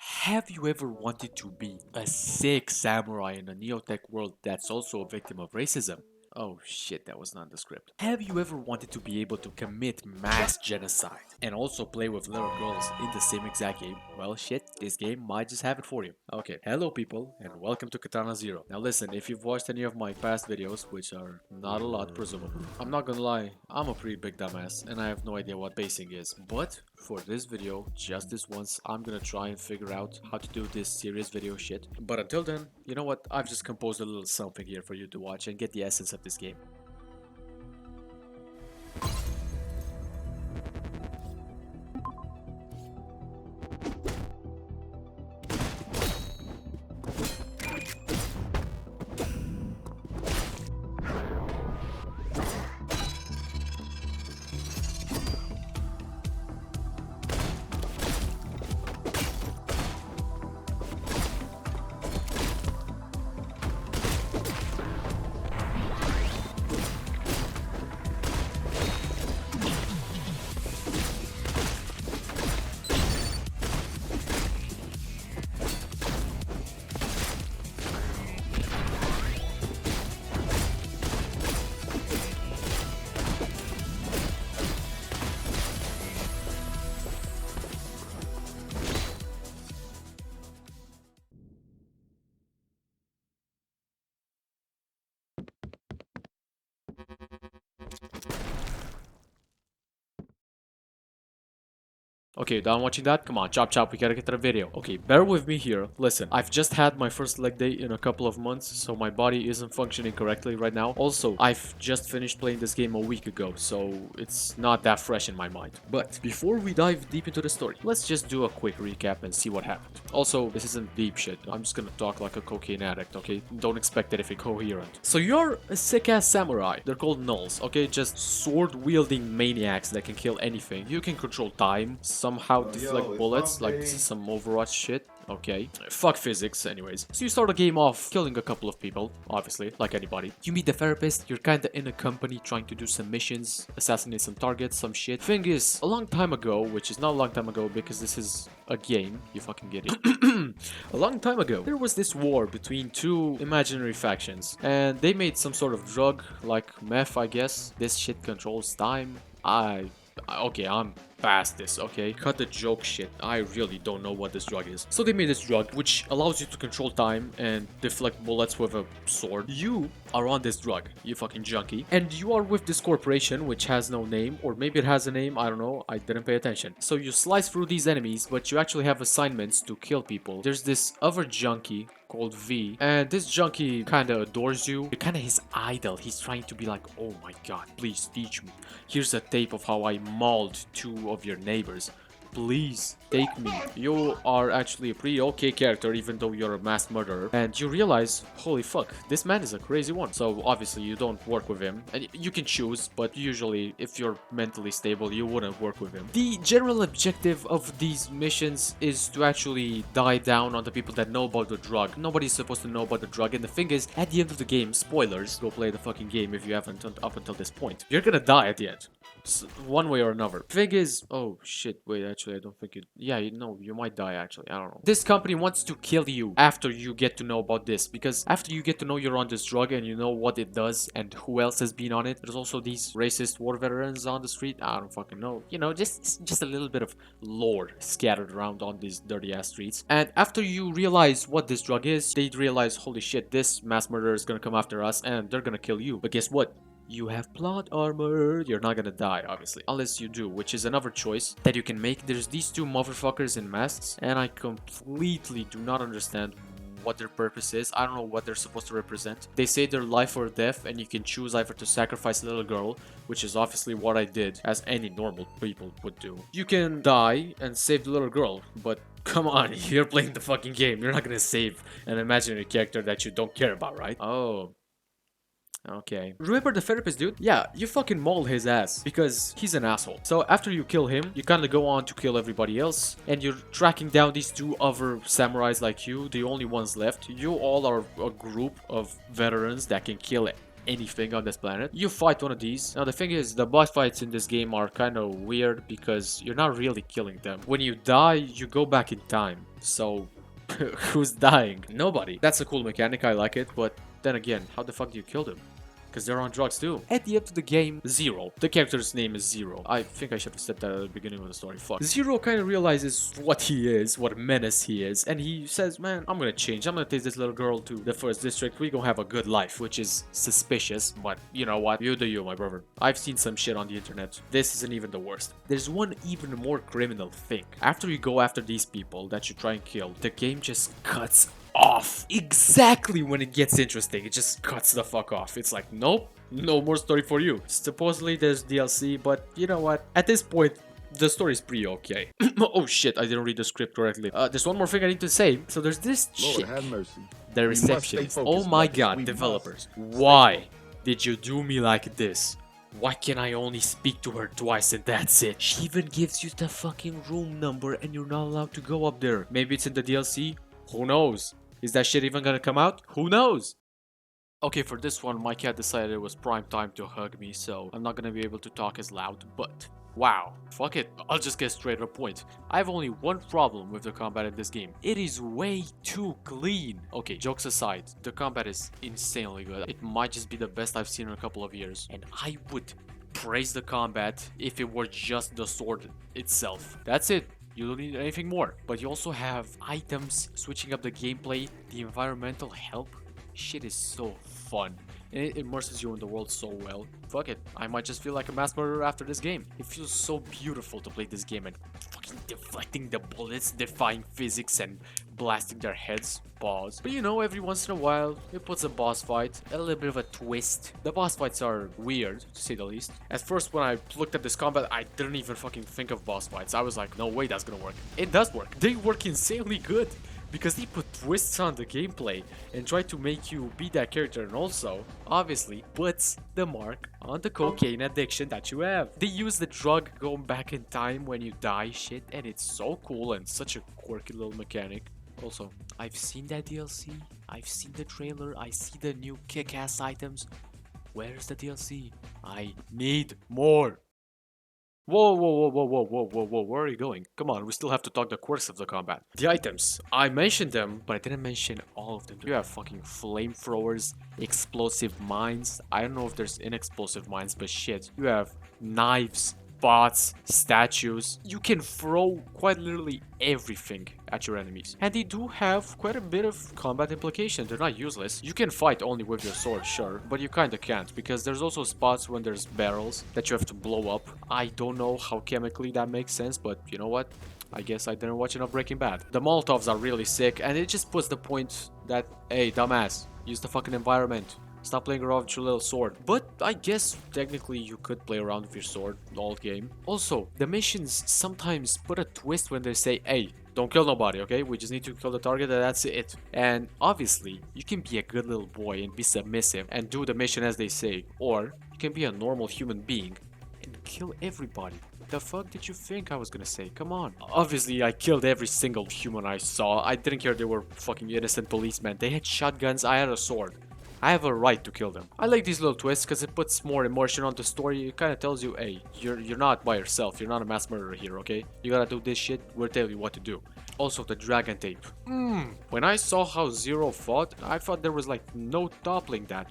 Have you ever wanted to be a sick samurai in a neotech world that's also a victim of racism? Oh shit, that was not the script. Have you ever wanted to be able to commit mass genocide and also play with little girls in the same exact game? Well shit, this game might just have it for you. Okay, hello people and welcome to Katana Zero. Now listen, if you've watched any of my past videos, which are not a lot presumably, I'm not gonna lie, I'm a pretty big dumbass and I have no idea what basing is. But for this video, just this once, I'm gonna try and figure out how to do this serious video shit. But until then, you know what? I've just composed a little something here for you to watch and get the essence of this game. Okay, done watching that? Come on, chop chop, we gotta get to the video. Okay, bear with me here. Listen, I've just had my first leg day in a couple of months, so my body isn't functioning correctly right now. Also, I've just finished playing this game a week ago, so it's not that fresh in my mind. But before we dive deep into the story, let's just do a quick recap and see what happened. Also, this isn't deep shit. I'm just gonna talk like a cocaine addict, okay? Don't expect anything coherent. So you're a sick-ass samurai. They're called nulls, okay? Just sword-wielding maniacs that can kill anything. You can control time, somehow deflect bullets, like some Overwatch shit. Okay. Fuck physics, anyways. So you start the game off killing a couple of people, obviously, like anybody. You meet the therapist, you're kinda in a company trying to do some missions, assassinate some targets, some shit. Thing is, a long time ago, which is not a long time ago because this is a game, you fucking get it. A long time ago, there was this war between two imaginary factions, and they made some sort of drug, like meth, I guess. This shit controls time. Okay, I'm past this, okay? Cut the joke shit. I really don't know what this drug is. So they made this drug which allows you to control time and deflect bullets with a sword. You are on this drug, you fucking junkie. And you are with this corporation which has no name, or maybe it has a name, I don't know, I didn't pay attention. So you slice through these enemies, but you actually have assignments to kill people. There's this other junkie called V, and this junkie kind of adores you. You're kind of his idol. He's trying to be like, oh my god, please teach me. Here's a tape of how I mauled two of your neighbors. Please take me. You are actually a pretty okay character, even though you're a mass murderer. And you realize, holy fuck, this man is a crazy one. So obviously you don't work with him. And you can choose, but usually if you're mentally stable, you wouldn't work with him. The general objective of these missions is to actually die down on the people that know about the drug. Nobody's supposed to know about the drug. And the thing is, at the end of the game, spoilers, go play the fucking game if you haven't up until this point. You're gonna die at the end. One way or another. Thing is, oh shit, wait, actually I don't think yeah, you might die actually, I don't know. This company wants to kill you after you get to know about this, because after you get to know you're on this drug and you know what it does and who else has been on it, there's also these racist war veterans on the street. I don't fucking know, you know, just a little bit of lore scattered around on these dirty ass streets. And after you realize what this drug is, they realize, holy shit, this mass murderer is gonna come after us and they're gonna kill you. But guess what? You have plot armor. You're not gonna die, obviously. Unless you do, which is another choice that you can make. There's these two motherfuckers in masks, and I completely do not understand what their purpose is. I don't know what they're supposed to represent. They say they're life or death, and you can choose either to sacrifice a little girl, which is obviously what I did, as any normal people would do. You can die and save the little girl, but come on, you're playing the fucking game. You're not gonna save an imaginary character that you don't care about, right? Oh. Okay. Remember the therapist dude? Yeah, you fucking maul his ass because he's an asshole. So after you kill him, you kind of go on to kill everybody else, and you're tracking down these two other samurais like you, the only ones left. You all are a group of veterans that can kill anything on this planet. You fight one of these. Now the thing is, the boss fights in this game are kind of weird because you're not really killing them. When you die, you go back in time. So who's dying? Nobody. That's a cool mechanic, I like it, but then again, how the fuck do you kill them? Because they're on drugs too. At the end of the game, Zero. The character's name is Zero. I think I should have said that at the beginning of the story. Fuck. Zero kind of realizes what he is, what menace he is, and he says, man, I'm gonna change. I'm gonna take this little girl to the first district. We gonna have a good life, which is suspicious, but you know what? You do you, my brother. I've seen some shit on the internet. This isn't even the worst. There's one even more criminal thing. After you go after these people that you try and kill, the game just cuts off exactly when it gets interesting. It just cuts the fuck off. It's like, nope, no more story for you. Supposedly there's DLC, but you know what, at this point the story is pretty okay. Oh shit, I didn't read the script correctly. There's one more thing I need to say. So there's this chick, Lord have mercy. the receptionist. Oh my god, developers, why did you do me like this? Why can I only speak to her twice and that's it? She even gives you the fucking room number and you're not allowed to go up there. Maybe it's in the DLC? Who knows? Is that shit even gonna come out? Who knows? Okay, for this one, my cat decided it was prime time to hug me, so I'm not gonna be able to talk as loud, but wow, fuck it, I'll just get straight to the point. I have only one problem with the combat in this game. It is way too clean. Okay, jokes aside, the combat is insanely good. It might just be the best I've seen in a couple of years, and I would praise the combat if it were just the sword itself. That's it. You don't need anything more. But you also have items, switching up the gameplay, the environmental help. Shit is so fun. And it immerses you in the world so well. Fuck it, I might just feel like a mass murderer after this game. It feels so beautiful to play this game and fucking deflecting the bullets, defying physics and blasting their heads. Pause. But you know, every once in a while, it puts a boss fight, a little bit of a twist. The boss fights are weird, to say the least. At first, when I looked at this combat, I didn't even fucking think of boss fights. I was like, no way that's gonna work. It does work. They work insanely good. Because they put twists on the gameplay and try to make you be that character, and also, obviously, puts the mark on the cocaine addiction that you have. They use the drug going back in time when you die shit, and it's so cool and such a quirky little mechanic. Also, I've seen that DLC, I've seen the trailer, I see the new kick-ass items. Where's the DLC? I need more. Whoa, whoa, whoa, whoa, whoa, whoa, whoa, whoa, where are you going? Come on, we still have to talk the quirks of the combat. The items, I mentioned them, but I didn't mention all of them. You have fucking flamethrowers, explosive mines. I don't know if there's inexplosive mines, but shit. You have knives, bots, statues. You can throw quite literally everything at your enemies. And they do have quite a bit of combat implication. They're not useless. You can fight only with your sword, sure, but you kinda can't, because there's also spots when there's barrels that you have to blow up. I don't know how chemically that makes sense, but you know what? I guess I didn't watch enough Breaking Bad. The Molotovs are really sick, and it just puts the point that, hey, dumbass, use the fucking environment. Stop playing around with your little sword. But I guess technically you could play around with your sword all game. Also, the missions sometimes put a twist when they say, hey, don't kill nobody, okay? We just need to kill the target and that's it. And obviously, you can be a good little boy and be submissive and do the mission as they say. Or you can be a normal human being and kill everybody. The fuck did you think I was gonna say? Come on. Obviously, I killed every single human I saw. I didn't care they were fucking innocent policemen. They had shotguns, I had a sword. I have a right to kill them. I like these little twists because it puts more emotion on the story. It kind of tells you, hey, you're not by yourself. You're not a mass murderer here, okay? You gotta do this shit. We'll tell you what to do. Also, the dragon tape. When I saw how Zero fought, I thought there was like no toppling that.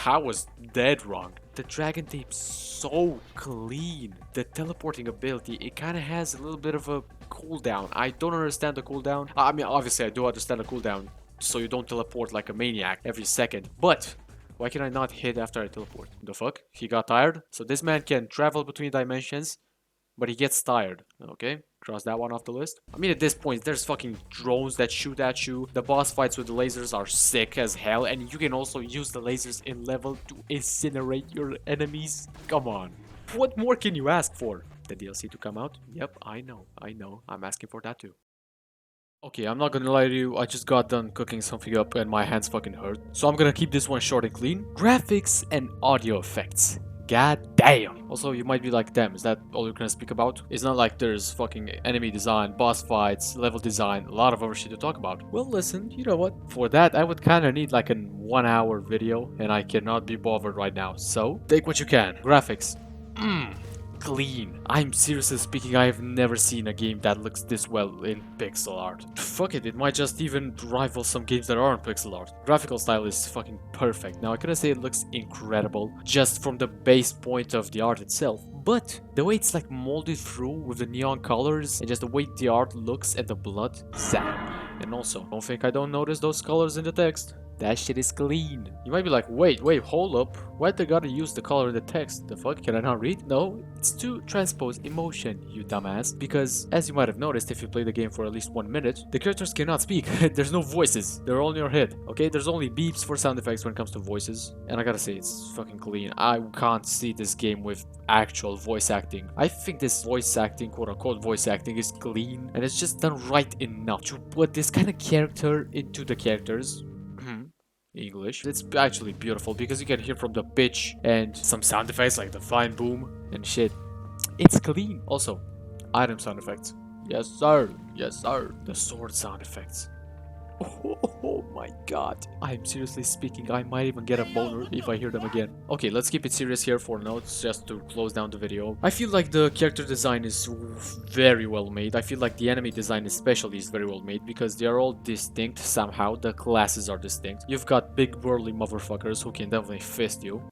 I was dead wrong. The dragon tape's so clean. The teleporting ability, it kind of has a little bit of a cooldown. I don't understand the cooldown. I mean, obviously I do understand the cooldown, so you don't teleport like a maniac every second. But why can I not hit after I teleport? The fuck? He got tired? So this man can travel between dimensions, but he gets tired. Okay, cross that one off the list. I mean, at this point, there's fucking drones that shoot at you. The boss fights with the lasers are sick as hell, and you can also use the lasers in level to incinerate your enemies. Come on. What more can you ask for? The DLC to come out? Yep, I know. I'm asking for that too. Okay, I'm not gonna lie to you, I just got done cooking something up and my hands fucking hurt. So I'm gonna keep this one short and clean. Graphics and audio effects. god damn. Also, you might be like, damn, is that all you're gonna speak about? It's not like there's fucking enemy design, boss fights, level design, a lot of other shit to talk about. Well, listen, you know what? For that, I would kind of need like a 1 hour video, and I cannot be bothered right now. So, take what you can. Graphics. Clean. I'm seriously speaking, I have never seen a game that looks this well in pixel art. Fuck it, it might just even rival some games that aren't pixel art. Graphical style is fucking perfect. Now I couldn't say it looks incredible just from the base point of the art itself, but the way it's like molded through with the neon colors and just the way the art looks and the blood, zap. And also, don't think I don't notice those colors in the text. That shit is clean. You might be like, wait, hold up. Why'd they gotta use the color in the text? The fuck, can I not read? No, it's to transpose emotion, you dumbass. Because, as you might have noticed if you play the game for at least 1 minute, the characters cannot speak. There's no voices. They're all in your head, okay? There's only beeps for sound effects when it comes to voices. And I gotta say, it's fucking clean. I can't see this game with actual voice acting. I think this voice acting, quote-unquote voice acting, is clean. And it's just done right enough to put this kind of character into the characters. English. It's actually beautiful because you can hear from the pitch and some sound effects like the flying boom and shit. It's clean. Also, item sound effects. Yes, sir. Yes, sir. The sword sound effects. Oh my god. I'm seriously speaking, I might even get a boner if I hear them again. Okay, let's keep it serious here for notes, just to close down the video. I feel like the character design is very well made. I feel like the enemy design especially is very well made because they are all distinct somehow. The classes are distinct. You've got big burly motherfuckers who can definitely fist you.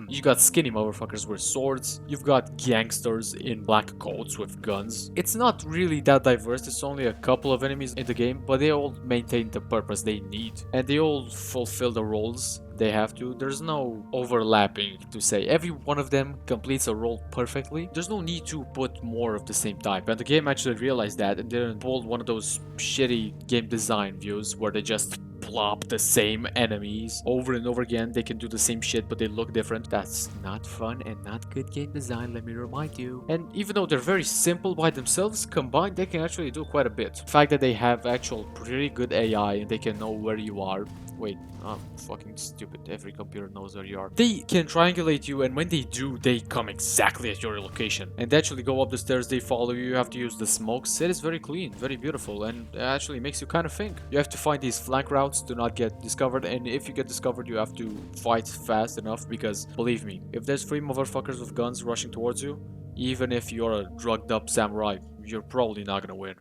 You got skinny motherfuckers with swords. You've got gangsters in black coats with guns. It's not really that diverse. It's only a couple of enemies in the game, but they all maintain the purpose they need. And they all fulfill the roles they have to. There's no overlapping to say. Every one of them completes a role perfectly. There's no need to put more of the same type. And the game actually realized that and didn't pull one of those shitty game design views where they just plop the same enemies over and over again. They can do the same shit, but they look different. That's not fun and not good game design, let me remind you. And even though they're very simple by themselves, combined, they can actually do quite a bit. The fact that they have actual pretty good AI and they can know where you are. Wait, I'm fucking stupid. Every computer knows where you are. They can triangulate you, and when they do, they come exactly at your location. And they actually go up the stairs, they follow you, you have to use the smokes. It is very clean, very beautiful, and it actually makes you kind of think. You have to find these flank routes to not get discovered, and if you get discovered, you have to fight fast enough, because, believe me, if there's 3 motherfuckers with guns rushing towards you, even if you're a drugged up samurai, you're probably not gonna win.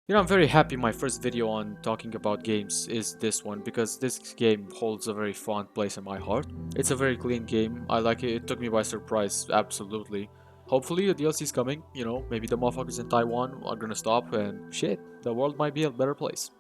You know, I'm very happy my first video on talking about games is this one, because this game holds a very fond place in my heart. It's a very clean game, I like it, it took me by surprise, absolutely. Hopefully the DLC is coming, you know, maybe the motherfuckers in Taiwan are gonna stop and shit, the world might be a better place.